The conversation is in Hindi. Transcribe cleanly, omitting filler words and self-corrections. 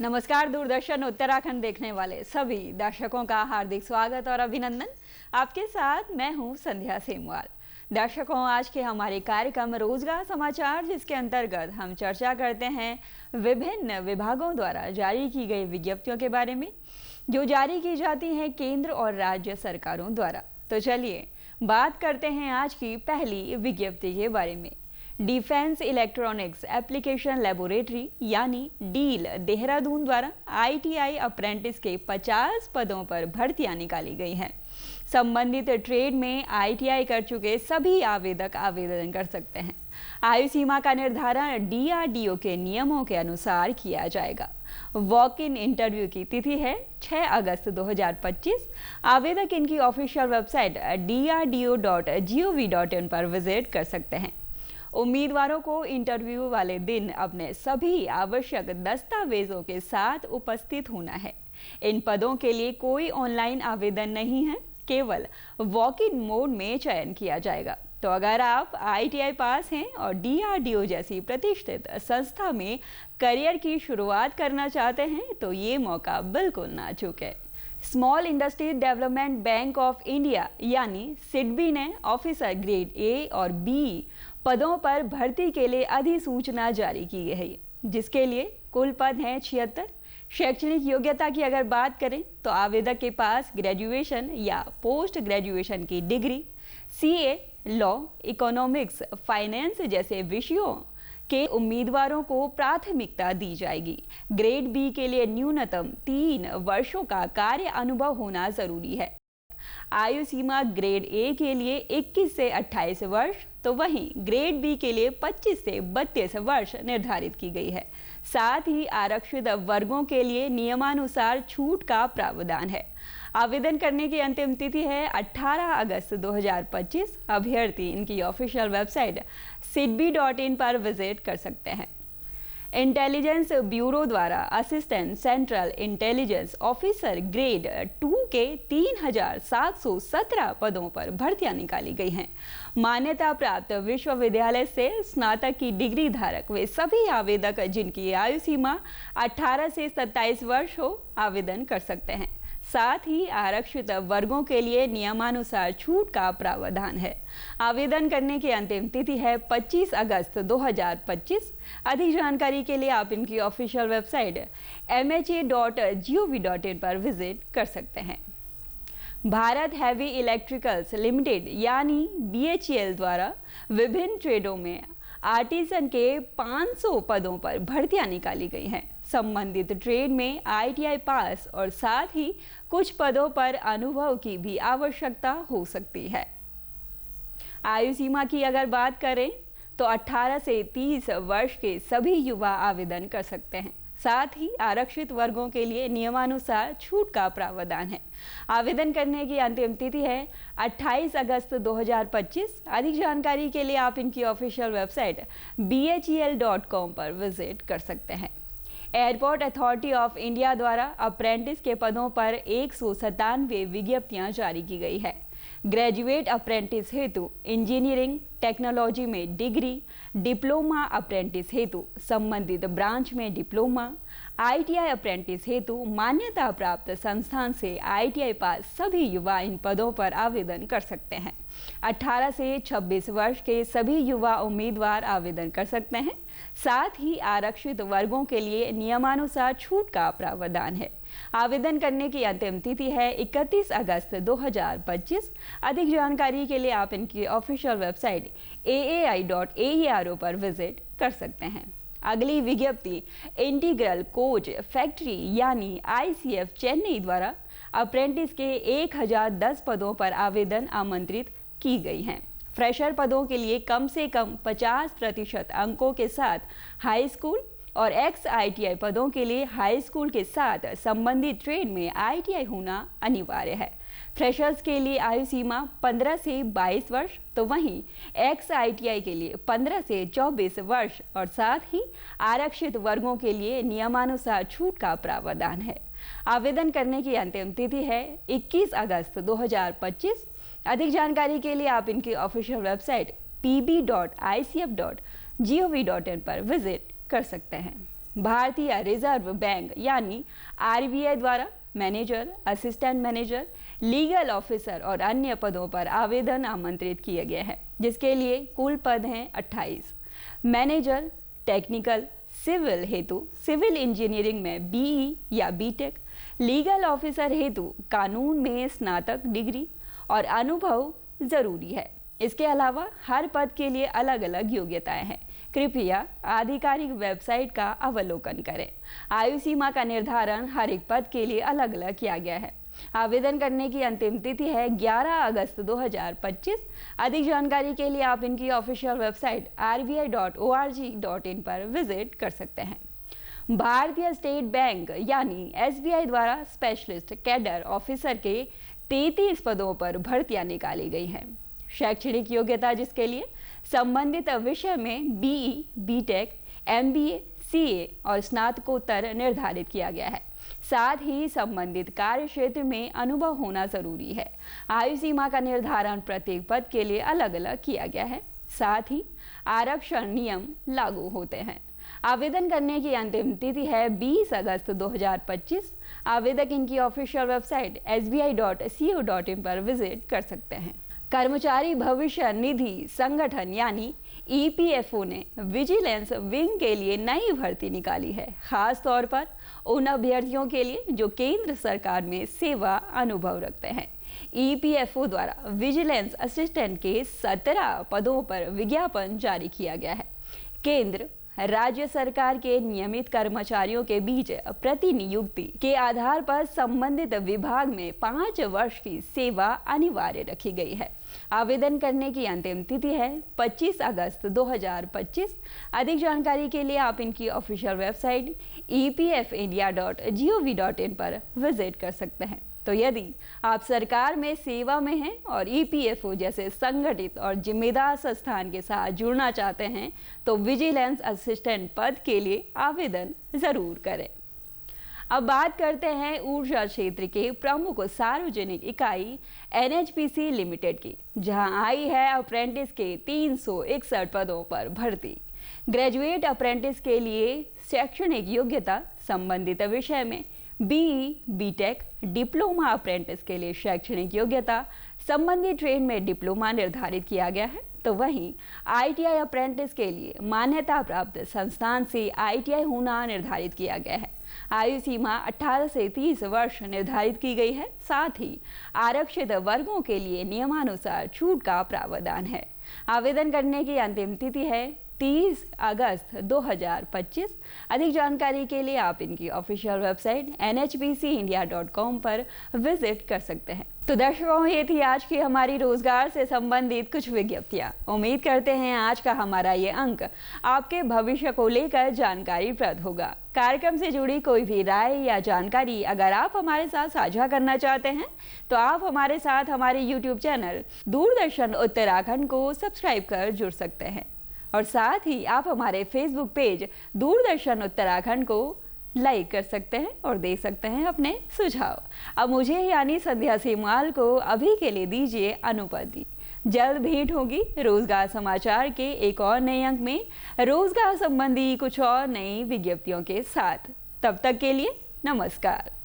नमस्कार दूरदर्शन उत्तराखंड देखने वाले सभी दर्शकों का हार्दिक स्वागत और अभिनंदन। आपके साथ मैं हूं संध्या सेमवाल। दर्शकों, आज के हमारे कार्यक्रम रोजगार समाचार, जिसके अंतर्गत हम चर्चा करते हैं विभिन्न विभागों द्वारा जारी की गई विज्ञप्तियों के बारे में, जो जारी की जाती हैं केंद्र और राज्य सरकारों द्वारा। तो चलिए बात करते हैं आज की पहली विज्ञप्ति के बारे में। डिफेंस इलेक्ट्रॉनिक्स एप्लीकेशन लेबोरेटरी यानी डील देहरादून द्वारा ITI अप्रेंटिस के 50 पदों पर भर्तियां निकाली गई हैं। संबंधित ट्रेड में ITI कर चुके सभी आवेदक आवेदन कर सकते हैं। आयु सीमा का निर्धारण DRDO के नियमों के अनुसार किया जाएगा। वॉक इन इंटरव्यू की तिथि है 6 अगस्त 2025। आवेदक इनकी ऑफिशियल वेबसाइट drdo.gov.in पर विजिट कर सकते हैं। उम्मीदवारों को इंटरव्यू वाले दिन अपने सभी आवश्यक दस्तावेजों के साथ उपस्थित होना है। इन पदों के लिए कोई ऑनलाइन आवेदन नहीं है, केवल वॉक इन मोड में चयन किया जाएगा। तो अगर आप ITI पास हैं और DRDO जैसी प्रतिष्ठित संस्था में करियर की शुरुआत करना चाहते हैं तो ये मौका बिल्कुल ना चूकें। Small industry development bank of India यानी SIDBI ने ऑफिसर ग्रेड A और B पदों पर भर्ती के लिए अधिसूचना जारी की गई है, जिसके लिए कुल पद हैं 76। शैक्षणिक योग्यता की अगर बात करें तो आवेदक के पास ग्रेजुएशन या पोस्ट ग्रेजुएशन की degree, CA, law, economics, finance जैसे विषयों के उम्मीदवारों को प्राथमिकता दी जाएगी। ग्रेड B के लिए न्यूनतम 3 वर्षों का कार्य अनुभव होना जरूरी है। आयु सीमा ग्रेड A के लिए 21 से 28 वर्ष, तो वहीं ग्रेड B के लिए 25 से 32 वर्ष निर्धारित की गई है। साथ ही आरक्षित वर्गों के लिए नियमानुसार छूट का प्रावधान है। आवेदन करने की अंतिम तिथि है 18 अगस्त 2025। अभ्यर्थी इनकी ऑफिशियल वेबसाइट sidbi.in पर विजिट कर सकते हैं। इंटेलिजेंस ब्यूरो द्वारा assistant central intelligence officer grade 2 के 3717 पदों पर भर्तियां निकाली गई हैं। मान्यता प्राप्त विश्वविद्यालय से स्नातक की डिग्री धारक वे सभी आवेदक जिनकी आयु सीमा 18 से 27 वर्ष हो आवेदन कर सकते हैं। साथ ही आरक्षित वर्गों के लिए नियमानुसार छूट का प्रावधान है। आवेदन करने की अंतिम तिथि है 25 अगस्त 2025। अधिक जानकारी के लिए आप इनकी ऑफिशियल वेबसाइट mha.gov.in पर विजिट कर सकते हैं। भारत हैवी इलेक्ट्रिकल्स लिमिटेड यानी BHEL द्वारा विभिन्न ट्रेडों में आर्टिसन के 500 पदों पर भर्तियां निकाली गई हैं। संबंधित ट्रेड में ITI पास और साथ ही कुछ पदों पर अनुभव की भी आवश्यकता हो सकती है। आयु सीमा की अगर बात करें तो 18 से 30 वर्ष के सभी युवा आवेदन कर सकते हैं। साथ ही आरक्षित वर्गों के लिए नियमानुसार छूट का प्रावधान है। आवेदन करने की अंतिम तिथि है 28 अगस्त 2025। अधिक जानकारी के लिए आप इनकी ऑफिशियल वेबसाइट bhel.com पर विजिट कर सकते हैं। एयरपोर्ट अथॉरिटी ऑफ इंडिया द्वारा अप्रेंटिस के पदों पर 197 विज्ञप्तियां जारी की गई है। ग्रेजुएट अप्रेंटिस हेतु इंजीनियरिंग टेक्नोलॉजी में डिग्री, डिप्लोमा अप्रेंटिस हेतु संबंधित ब्रांच में डिप्लोमा, ITI अप्रेंटिस हेतु मान्यता प्राप्त संस्थान से ITI पास सभी युवा इन पदों पर आवेदन कर सकते हैं। 18 से 26 वर्ष के सभी युवा उम्मीदवार आवेदन कर सकते हैं। साथ ही आरक्षित वर्गों के लिए नियमानुसार छूट का प्रावधान है। आवेदन करने की अंतिम तिथि है 31 अगस्त 2025। अधिक जानकारी के लिए आप इनकी ऑफिशियल वेबसाइट aai.aero पर विजिट कर सकते हैं। अगली विज्ञप्ति इंटीग्रल कोच फैक्ट्री यानी ICF चेन्नई द्वारा अप्रेंटिस के 1010 पदों पर आवेदन आमंत्रित की गई हैं। फ्रेशर पदों के लिए कम से कम 50% अंकों के साथ हाई स्कूल और ITI पदों के लिए हाई स्कूल के साथ संबंधित ट्रेड में ITI होना अनिवार्य है। फ्रेशर्स के लिए आयु सीमा 15 से 22 वर्ष, तो वहीं ITI के लिए 15 से 24 वर्ष और साथ ही आरक्षित वर्गों के लिए नियमानुसार छूट का प्रावधान है। आवेदन करने की अंतिम तिथि है 21 अगस्त 2025। अधिक जानकारी के लिए आप इनकी ऑफिशियल वेबसाइट pb.icf.gov.in पर विजिट कर सकते हैं। भारतीय रिजर्व बैंक यानी आरबीआई द्वारा manager, assistant manager, legal officer और अन्य पदों पर आवेदन आमंत्रित किए गए हैं, जिसके लिए कुल पद हैं 28। मैनेजर टेक्निकल सिविल हेतु सिविल इंजीनियरिंग में बीई या बीटेक, लीगल ऑफिसर हेतु कानून में स्नातक डिग्री और अनुभव जरूरी है। इसके अलावा हर पद के लिए अलग अलग योग्यताएं हैं। कृपया आधिकारिक वेबसाइट का अवलोकन करें। आयु सीमा का निर्धारण हर एक पद के लिए अलग अलग किया गया है। आवेदन करने की अंतिम तिथि है 11 अगस्त 2025। अधिक जानकारी के लिए आप इनकी ऑफिशियल वेबसाइट rbi.org.in पर विजिट कर सकते हैं। भारतीय स्टेट बैंक यानी एसबीआई द्वारा स्पेशलिस्ट कैडर ऑफिसर के 33 पदों पर भर्तियां निकाली गई हैं। शैक्षणिक योग्यता जिसके लिए संबंधित विषय में बीई, बीटेक, एमबीए, सीए और स्नातकोत्तर निर्धारित किया गया है। साथ ही संबंधित कार्य क्षेत्र में अनुभव होना जरूरी है। आयु सीमा का निर्धारण प्रत्येक पद के लिए अलग अलग किया गया है। साथ ही आरक्षण नियम लागू होते हैं। आवेदन करने की अंतिम तिथि है 20 अगस्त 2025। आवेदक इनकी ऑफिशियल वेबसाइट sbi.co.in पर विजिट कर सकते हैं। कर्मचारी भविष्य निधि संगठन यानी ईपीएफओ ने विजिलेंस विंग के लिए नई भर्ती निकाली है, खास तौर पर उन अभ्यर्थियों के लिए जो केंद्र सरकार में सेवा अनुभव रखते हैं। ईपीएफओ द्वारा विजिलेंस असिस्टेंट के 17 पदों पर विज्ञापन जारी किया गया है। केंद्र राज्य सरकार के नियमित कर्मचारियों के बीच प्रतिनियुक्ति के आधार पर संबंधित विभाग में 5 वर्ष की सेवा अनिवार्य रखी गई है। आवेदन करने की अंतिम तिथि है 25 अगस्त 2025। अधिक जानकारी के लिए आप इनकी ऑफिशियल वेबसाइट epfindia.gov.in पर विजिट कर सकते हैं। तो यदि आप सरकार में सेवा में हैं और ईपीएफओ जैसे संगठित और जिम्मेदार संस्थान के साथ जुड़ना चाहते हैं तो विजिलेंस असिस्टेंट पद के लिए आवेदन जरूर करें। अब बात करते हैं ऊर्जा क्षेत्र के प्रमुख सार्वजनिक इकाई एनएचपीसी लिमिटेड की, जहां आई है अप्रेंटिस के 361 पदों पर भर्ती। ग्रेजुएट अप्रेंटिस के लिए शैक्षणिक योग्यता संबंधित विषय में बीई, बीटेक, डिप्लोमा अप्रेंटिस के लिए शैक्षणिक योग्यता संबंधित ट्रेड में डिप्लोमा निर्धारित किया गया है। तो वहीं आईटीआई अप्रेंटिस के लिए मान्यता प्राप्त संस्थान से आईटीआई होना निर्धारित किया गया है। आयु सीमा 18 से 30 वर्ष निर्धारित की गई है। साथ ही आरक्षित वर्गों के लिए नियमानुसार छूट का प्रावधान है। आवेदन करने की अंतिम तिथि है 30 अगस्त 2025। अधिक जानकारी के लिए आप इनकी ऑफिशियल वेबसाइट nhpcindia.com पर विजिट कर सकते हैं। तो दर्शकों, ये थी आज की हमारी रोजगार से संबंधित कुछ विज्ञप्तियां। उम्मीद करते हैं आज का हमारा ये अंक आपके भविष्य को लेकर जानकारीप्रद होगा। कार्यक्रम से जुड़ी कोई भी राय या जानकारी अगर आप हमारे साथ साझा करना चाहते हैं तो आप हमारे साथ हमारे YouTube चैनल दूरदर्शन उत्तराखंड को सब्सक्राइब कर जुड़ सकते हैं और साथ ही आप हमारे फेसबुक पेज दूरदर्शन उत्तराखंड को लाइक कर सकते हैं और दे सकते हैं अपने सुझाव। अब मुझे यानी संध्या सीमाल को अभी के लिए दीजिए अनुमति। जल्द भेंट होगी रोजगार समाचार के एक और नए अंक में रोजगार संबंधी कुछ और नई विज्ञप्तियों के साथ। तब तक के लिए नमस्कार।